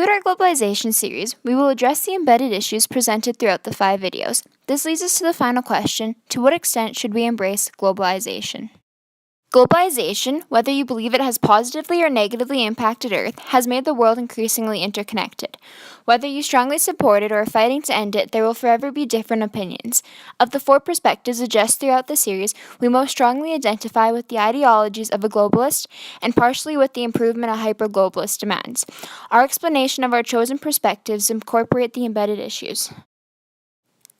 conclude our globalization series, we will address the embedded issues presented throughout the 5 videos. This leads us to the final question: to what extent should we embrace globalization? Globalization, whether you believe it has positively or negatively impacted Earth, has made the world increasingly interconnected. Whether you strongly support it or are fighting to end it, there will forever be different opinions. Of the 4 perspectives addressed throughout the series, we most strongly identify with the ideologies of a globalist and partially with the improvement a hyper-globalist demands. Our explanation of our chosen perspectives incorporate the embedded issues.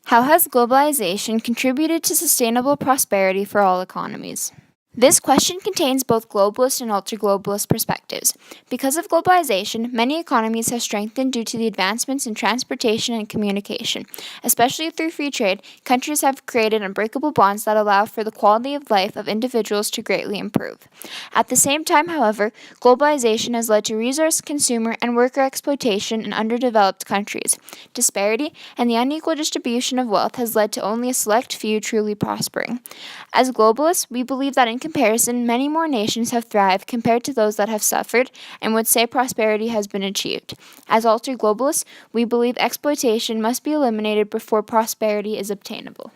How has globalization contributed to sustainable prosperity for all economies? This question contains both globalist and ultra-globalist perspectives. Because of globalization, many economies have strengthened due to the advancements in transportation and communication. Especially through free trade, countries have created unbreakable bonds that allow for the quality of life of individuals to greatly improve. At the same time, however, globalization has led to resource, consumer, and worker exploitation in underdeveloped countries. Disparity and the unequal distribution of wealth has led to only a select few truly prospering. As globalists, we believe that in comparison, many more nations have thrived compared to those that have suffered and would say prosperity has been achieved. As ultra-globalists, we believe exploitation must be eliminated before prosperity is obtainable.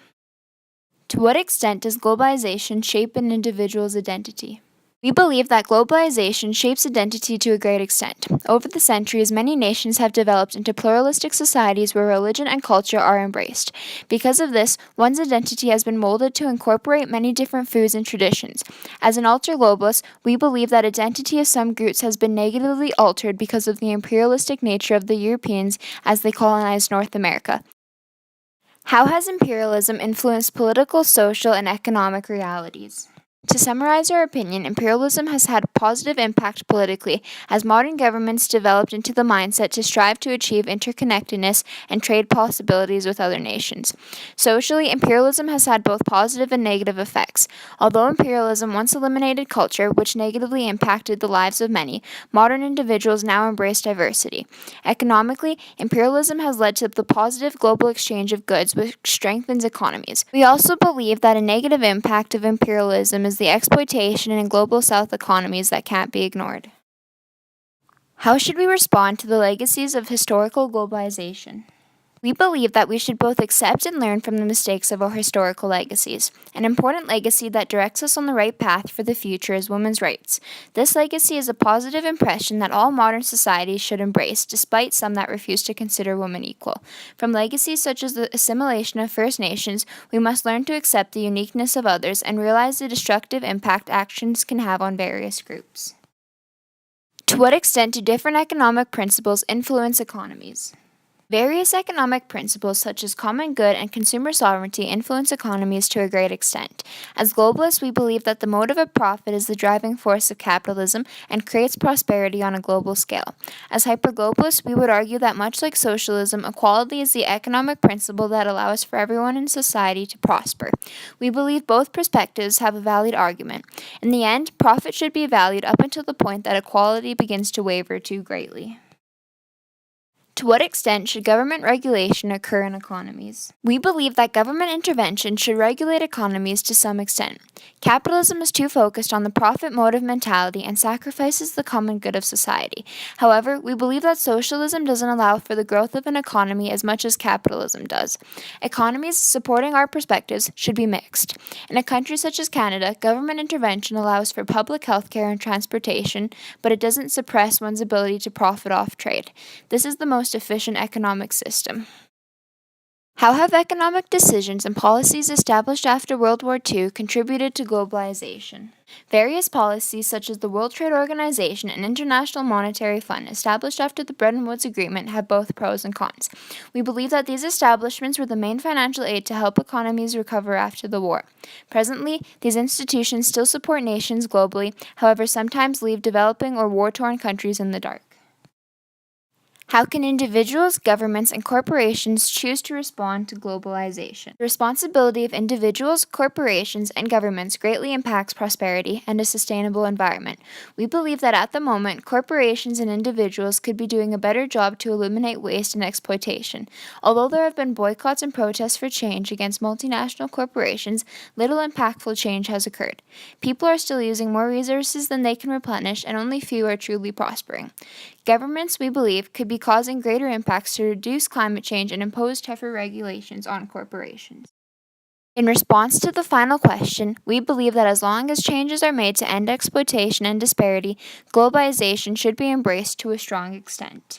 To what extent does globalization shape an individual's identity? We believe that globalization shapes identity to a great extent. Over the centuries, many nations have developed into pluralistic societies where religion and culture are embraced. Because of this, one's identity has been molded to incorporate many different foods and traditions. As an ultra-globalist, we believe that identity of some groups has been negatively altered because of the imperialistic nature of the Europeans as they colonized North America. How has imperialism influenced political, social, and economic realities? To summarize our opinion, imperialism has had a positive impact politically as modern governments developed into the mindset to strive to achieve interconnectedness and trade possibilities with other nations. Socially, imperialism has had both positive and negative effects. Although imperialism once eliminated culture, which negatively impacted the lives of many, modern individuals now embrace diversity. Economically, imperialism has led to the positive global exchange of goods, which strengthens economies. We also believe that a negative impact of imperialism is the exploitation in global South economies that can't be ignored. How should we respond to the legacies of historical globalization? We believe that we should both accept and learn from the mistakes of our historical legacies. An important legacy that directs us on the right path for the future is women's rights. This legacy is a positive impression that all modern societies should embrace, despite some that refuse to consider women equal. From legacies such as the assimilation of First Nations, we must learn to accept the uniqueness of others and realize the destructive impact actions can have on various groups. To what extent do different economic principles influence economies? Various economic principles such as common good and consumer sovereignty influence economies to a great extent. As globalists, we believe that the motive of profit is the driving force of capitalism and creates prosperity on a global scale. As hyperglobalists, we would argue that much like socialism, equality is the economic principle that allows for everyone in society to prosper. We believe both perspectives have a valid argument. In the end, profit should be valued up until the point that equality begins to waver too greatly. To what extent should government regulation occur in economies? We believe that government intervention should regulate economies to some extent. Capitalism is too focused on the profit motive mentality and sacrifices the common good of society. However, we believe that socialism doesn't allow for the growth of an economy as much as capitalism does. Economies supporting our perspectives should be mixed. In a country such as Canada, government intervention allows for public health care and transportation, but it doesn't suppress one's ability to profit off trade. This is the most efficient economic system. How have economic decisions and policies established after World War II contributed to globalization? Various policies such as the World Trade Organization and International Monetary Fund established after the Bretton Woods Agreement have both pros and cons. We believe that these establishments were the main financial aid to help economies recover after the war. Presently, these institutions still support nations globally, however sometimes leave developing or war-torn countries in the dark. How can individuals, governments, and corporations choose to respond to globalization? The responsibility of individuals, corporations, and governments greatly impacts prosperity and a sustainable environment. We believe that at the moment, corporations and individuals could be doing a better job to eliminate waste and exploitation. Although there have been boycotts and protests for change against multinational corporations, little impactful change has occurred. People are still using more resources than they can replenish, and only few are truly prospering. governments, we believe, could be causing greater impacts to reduce climate change and impose tougher regulations on corporations. In response to the final question, we believe that as long as changes are made to end exploitation and disparity, globalization should be embraced to a strong extent.